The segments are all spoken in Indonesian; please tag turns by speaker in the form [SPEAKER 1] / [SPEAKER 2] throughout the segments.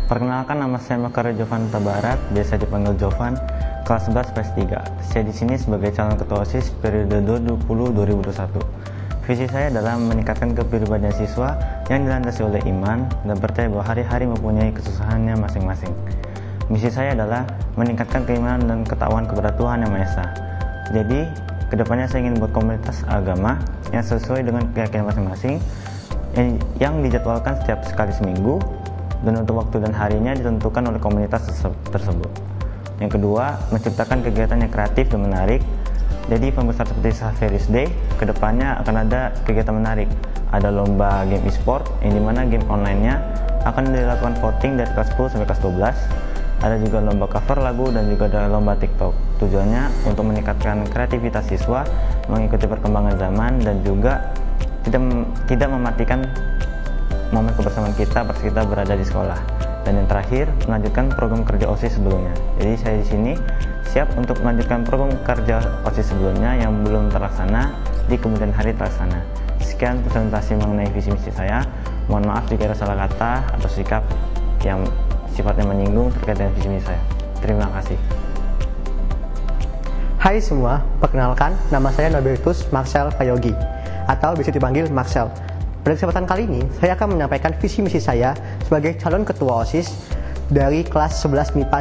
[SPEAKER 1] Perkenalkan, nama saya Makara Jovan Tabarat, biasa dipanggil Jovan, kelas 11 PS3. Saya di sini sebagai calon ketua OSIS periode 2020-2021. Visi saya adalah meningkatkan kepribadian siswa yang dilandasi oleh iman dan percaya bahwa hari-hari mempunyai kesusahannya masing-masing. Misi saya adalah meningkatkan keimanan dan ketakwaan kepada Tuhan Yang Maha Esa. Jadi, kedepannya saya ingin buat komunitas agama yang sesuai dengan keyakinan masing-masing, yang dijadwalkan setiap sekali seminggu, dan untuk waktu dan harinya ditentukan oleh komunitas tersebut. Yang kedua, menciptakan kegiatan yang kreatif dan menarik. Jadi event besar seperti Saferis Day, kedepannya akan ada kegiatan menarik. Ada lomba game e-sport, yang dimana game online-nya akan dilakukan voting dari kelas 10 sampai kelas 12. Ada juga lomba cover lagu dan juga ada lomba TikTok. Tujuannya untuk meningkatkan kreativitas siswa, mengikuti perkembangan zaman, dan juga tidak mematikan momen kebersamaan kita pas kita berada di sekolah. Dan yang terakhir, melanjutkan program kerja OSIS sebelumnya. Jadi saya di sini siap untuk melanjutkan program kerja OSIS sebelumnya yang belum terlaksana di kemudian hari terlaksana. Sekian presentasi mengenai visi misi saya. Mohon maaf jika ada salah kata atau sikap yang sifatnya menyinggung terkait dengan visi misi saya. Terima kasih.
[SPEAKER 2] Hai semua, perkenalkan, nama saya Nobertus Marcel Payogi, atau bisa dipanggil Marcel. Pada kesempatan kali ini, saya akan menyampaikan visi misi saya sebagai calon ketua OSIS dari kelas 11 MIPA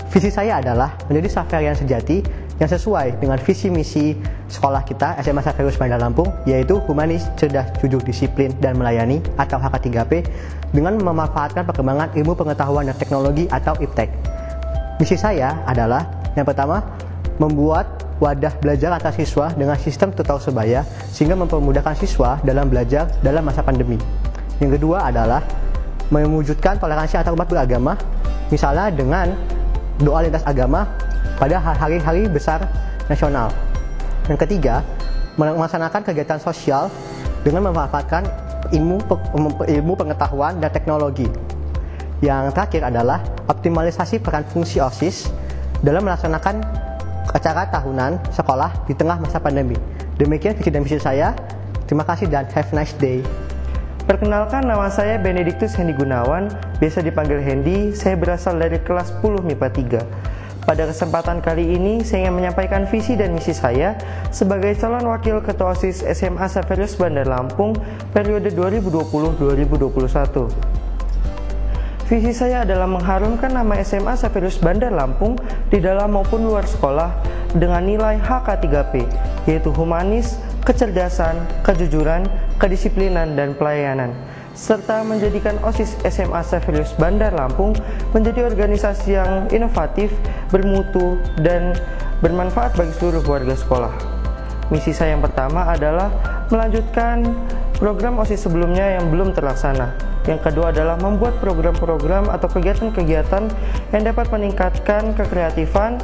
[SPEAKER 2] 3. Visi saya adalah menjadi Saverian sejati yang sesuai dengan visi misi sekolah kita SMA Saverius Bandar Lampung, yaitu humanis, cerdas, jujur, disiplin, dan melayani atau HK3P dengan memanfaatkan perkembangan ilmu pengetahuan dan teknologi atau IPTEK. Misi saya adalah yang pertama, membuat wadah belajar antar siswa dengan sistem tutor sebaya sehingga mempermudahkan siswa dalam belajar dalam masa pandemi. Yang kedua adalah mewujudkan toleransi antar umat beragama, misalnya dengan doa lintas agama pada hari-hari besar nasional. Yang ketiga, melaksanakan kegiatan sosial dengan memanfaatkan ilmu pengetahuan dan teknologi. Yang terakhir adalah optimalisasi peran fungsi OSIS dalam melaksanakan acara tahunan sekolah di tengah masa pandemi. Demikian visi dan misi saya. Terima kasih dan have a nice day.
[SPEAKER 3] Perkenalkan, nama saya Benedictus Hendy Gunawan, biasa dipanggil Hendy. Saya berasal dari kelas 10 MIPA 3. Pada kesempatan kali ini, saya ingin menyampaikan visi dan misi saya sebagai calon wakil ketua OSIS SMA Saverius Bandar Lampung periode 2020-2021. Visi saya adalah mengharumkan nama SMA Saverius Bandar Lampung di dalam maupun luar sekolah dengan nilai HK3P, yaitu humanis, kecerdasan, kejujuran, kedisiplinan, dan pelayanan, serta menjadikan OSIS SMA Saverius Bandar Lampung menjadi organisasi yang inovatif, bermutu, dan bermanfaat bagi seluruh warga sekolah. Misi saya yang pertama adalah melanjutkan program OSIS sebelumnya yang belum terlaksana. Yang kedua adalah membuat program-program atau kegiatan-kegiatan yang dapat meningkatkan kekreatifan,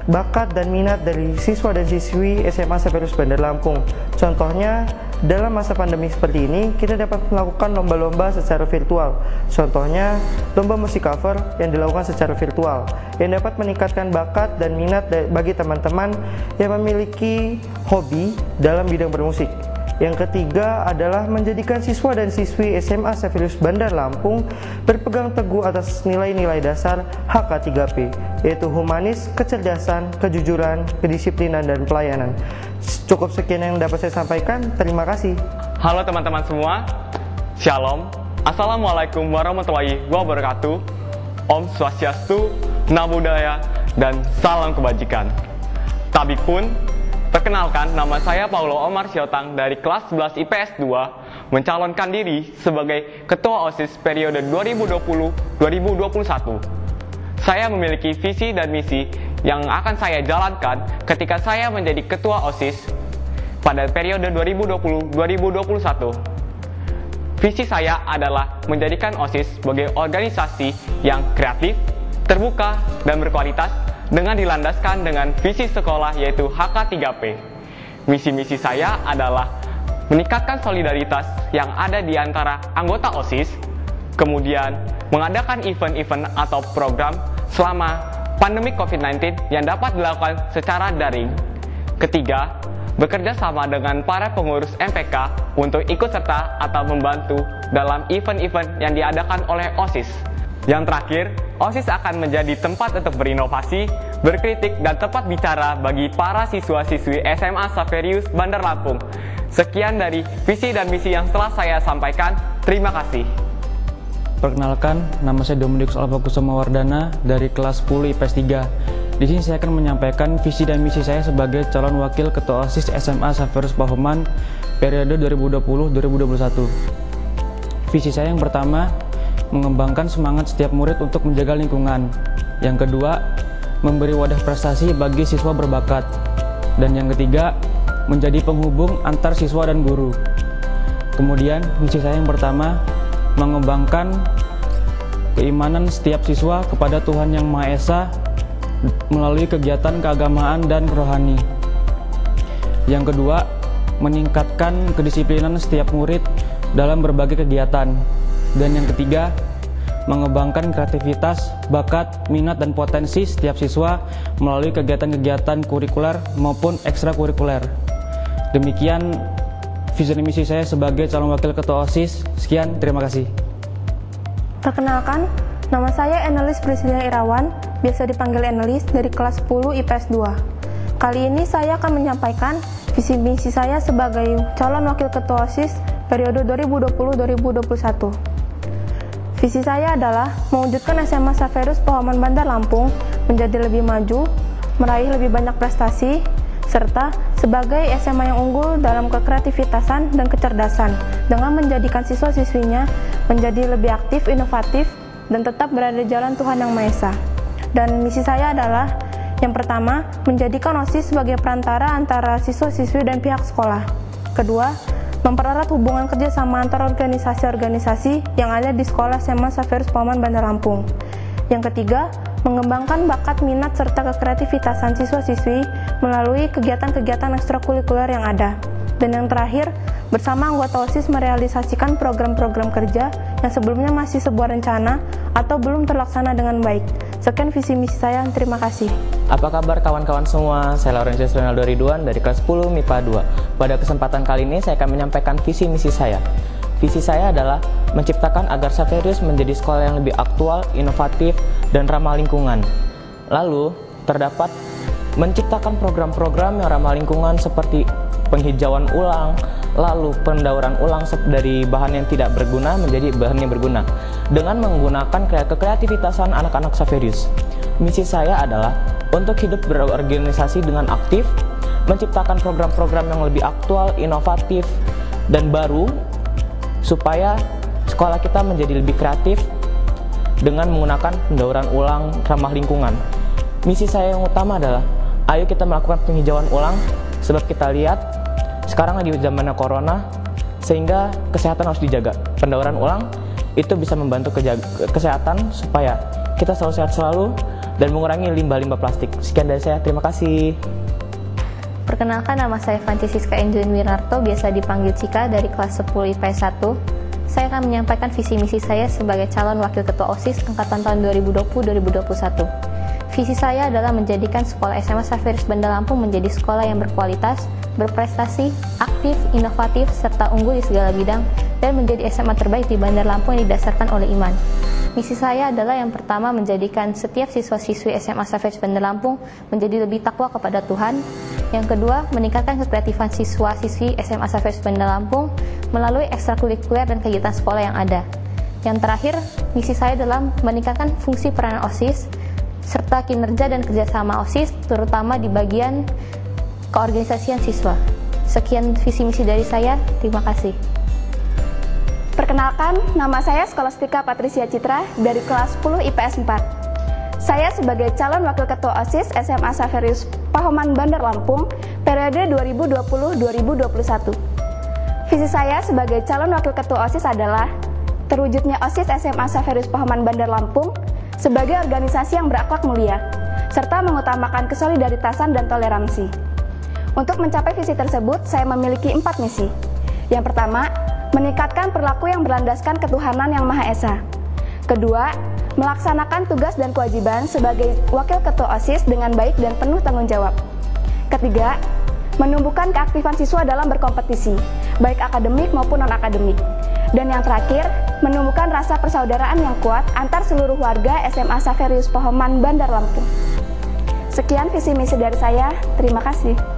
[SPEAKER 3] bakat, dan minat dari siswa dan siswi SMA Saverius Bandar Lampung. Contohnya, dalam masa pandemi seperti ini, kita dapat melakukan lomba-lomba secara virtual. Contohnya, lomba musik cover yang dilakukan secara virtual, yang dapat meningkatkan bakat dan minat bagi teman-teman yang memiliki hobi dalam bidang bermusik. Yang ketiga adalah menjadikan siswa dan siswi SMA Saverius Bandar Lampung berpegang teguh atas nilai-nilai dasar HK3P, yaitu humanis, kecerdasan, kejujuran, kedisiplinan, dan pelayanan. Cukup sekian yang dapat saya sampaikan. Terima kasih.
[SPEAKER 4] Halo teman-teman semua, Shalom, Assalamualaikum warahmatullahi wabarakatuh. Om Swastiastu, Namo Buddhaya, dan salam kebajikan. Tabikpun, perkenalkan, nama saya Paulo Omar Siotang dari kelas 11 IPS 2, mencalonkan diri sebagai Ketua OSIS periode 2020-2021. Saya memiliki visi dan misi yang akan saya jalankan ketika saya menjadi Ketua OSIS pada periode 2020-2021. Visi saya adalah menjadikan OSIS sebagai organisasi yang kreatif, terbuka, dan berkualitas, dengan dilandaskan dengan visi sekolah yaitu HK3P. Misi-misi saya adalah meningkatkan solidaritas yang ada di antara anggota OSIS, kemudian mengadakan event-event atau program selama pandemi COVID-19 yang dapat dilakukan secara daring. Ketiga, bekerja sama dengan para pengurus MPK untuk ikut serta atau membantu dalam event-event yang diadakan oleh OSIS. Yang terakhir, OSIS akan menjadi tempat untuk berinovasi, berkritik, dan tempat bicara bagi para siswa-siswi SMA Xaverius Bandar Lampung. Sekian dari visi dan misi yang telah saya sampaikan. Terima kasih.
[SPEAKER 5] Perkenalkan, nama saya Dominikus Alvakusuma Wardana dari kelas 10 IPS 3. Di sini saya akan menyampaikan visi dan misi saya sebagai calon wakil ketua OSIS SMA Xaverius Pahoman periode 2020-2021. Visi saya yang pertama, mengembangkan semangat setiap murid untuk menjaga lingkungan. Yang kedua, memberi wadah prestasi bagi siswa berbakat. Dan yang ketiga, menjadi penghubung antar siswa dan guru. Kemudian, misi saya yang pertama, mengembangkan keimanan setiap siswa kepada Tuhan Yang Maha Esa melalui kegiatan keagamaan dan rohani. Yang kedua, meningkatkan kedisiplinan setiap murid dalam berbagai kegiatan. Dan yang ketiga, mengembangkan kreativitas, bakat, minat, dan potensi setiap siswa melalui kegiatan-kegiatan kurikuler maupun ekstrakurikuler. Demikian visi dan misi saya sebagai calon wakil ketua OSIS. Sekian, terima kasih.
[SPEAKER 6] Perkenalkan, nama saya Enelis Priscilia Irawan, biasa dipanggil Enelis, dari kelas 10 IPS 2. Kali ini saya akan menyampaikan visi misi saya sebagai calon wakil ketua OSIS periode 2020-2021. Visi saya adalah mewujudkan SMA Xaverius Pahoman Bandar Lampung menjadi lebih maju, meraih lebih banyak prestasi, serta sebagai SMA yang unggul dalam kekreativitasan dan kecerdasan dengan menjadikan siswa-siswinya menjadi lebih aktif, inovatif, dan tetap berada di jalan Tuhan Yang Maha Esa. Dan misi saya adalah yang pertama, menjadikan OSIS sebagai perantara antara siswa-siswi dan pihak sekolah. Kedua, mempererat hubungan kerjasama antar organisasi-organisasi yang ada di sekolah SMA Xaverius Pahoman Bandar Lampung. Yang ketiga, mengembangkan bakat, minat, serta kekreativitasan siswa-siswi melalui kegiatan-kegiatan ekstrakurikuler yang ada. Dan yang terakhir, bersama anggota OSIS merealisasikan program-program kerja yang sebelumnya masih sebuah rencana atau belum terlaksana dengan baik. Sekian visi misi saya, terima kasih.
[SPEAKER 7] Apa kabar kawan-kawan semua? Saya Laurensius Ronaldo Ridwan dari kelas 10 MIPA 2. Pada kesempatan kali ini saya akan menyampaikan visi misi saya. Visi saya adalah menciptakan agar Xaverius menjadi sekolah yang lebih aktual, inovatif, dan ramah lingkungan. Lalu, terdapat menciptakan program-program yang ramah lingkungan seperti penghijauan ulang, lalu pendauran ulang dari bahan yang tidak berguna menjadi bahan yang berguna dengan menggunakan kekreativitasan anak-anak Xaverius. Misi saya adalah untuk hidup berorganisasi dengan aktif, menciptakan program-program yang lebih aktual, inovatif, dan baru supaya sekolah kita menjadi lebih kreatif dengan menggunakan pendauran ulang ramah lingkungan. Misi saya yang utama adalah ayo kita melakukan penghijauan ulang, sebab kita lihat sekarang lagi zamannya corona sehingga kesehatan harus dijaga. Pendauran ulang itu bisa membantu kesehatan supaya kita selalu sehat selalu dan mengurangi limbah-limbah plastik. Sekian dari saya, terima kasih.
[SPEAKER 8] Perkenalkan, nama saya Francesca Angelin Wirarto, biasa dipanggil Cika, dari kelas 10 IPS 1. Saya akan menyampaikan visi misi saya sebagai calon wakil ketua OSIS angkatan tahun 2020-2021. Visi saya adalah menjadikan sekolah SMA Xaverius Bandar Lampung menjadi sekolah yang berkualitas, berprestasi, aktif, inovatif, serta unggul di segala bidang, dan menjadi SMA terbaik di Bandar Lampung yang didasarkan oleh iman. Misi saya adalah yang pertama, menjadikan setiap siswa-siswi SMA Xaverius Bandar Lampung menjadi lebih takwa kepada Tuhan. Yang kedua, meningkatkan kekreatifan siswa-siswi SMA Xaverius Bandar Lampung melalui ekstrakurikuler dan kegiatan sekolah yang ada. Yang terakhir, misi saya adalah meningkatkan fungsi peranan OSIS serta kinerja dan kerjasama OSIS, terutama di bagian keorganisasian siswa. Sekian visi misi dari saya, terima kasih.
[SPEAKER 9] Perkenalkan, nama saya Skolastika Patricia Citra dari kelas 10 IPS 4. Saya sebagai calon wakil ketua OSIS SMA Xaverius Pahoman Bandar Lampung periode 2020-2021. Visi saya sebagai calon wakil ketua OSIS adalah terwujudnya OSIS SMA Xaverius Pahoman Bandar Lampung sebagai organisasi yang berakhlak mulia, serta mengutamakan kesolidaritasan dan toleransi. Untuk mencapai visi tersebut, saya memiliki 4 misi. Yang pertama, meningkatkan perilaku yang berlandaskan ketuhanan Yang Maha Esa. Kedua, melaksanakan tugas dan kewajiban sebagai wakil ketua OSIS dengan baik dan penuh tanggung jawab. Ketiga, menumbuhkan keaktifan siswa dalam berkompetisi, baik akademik maupun non-akademik. Dan yang terakhir, menumbuhkan rasa persaudaraan yang kuat antar seluruh warga SMA Xaverius Pahoman Bandar Lampung. Sekian visi misi dari saya, terima kasih.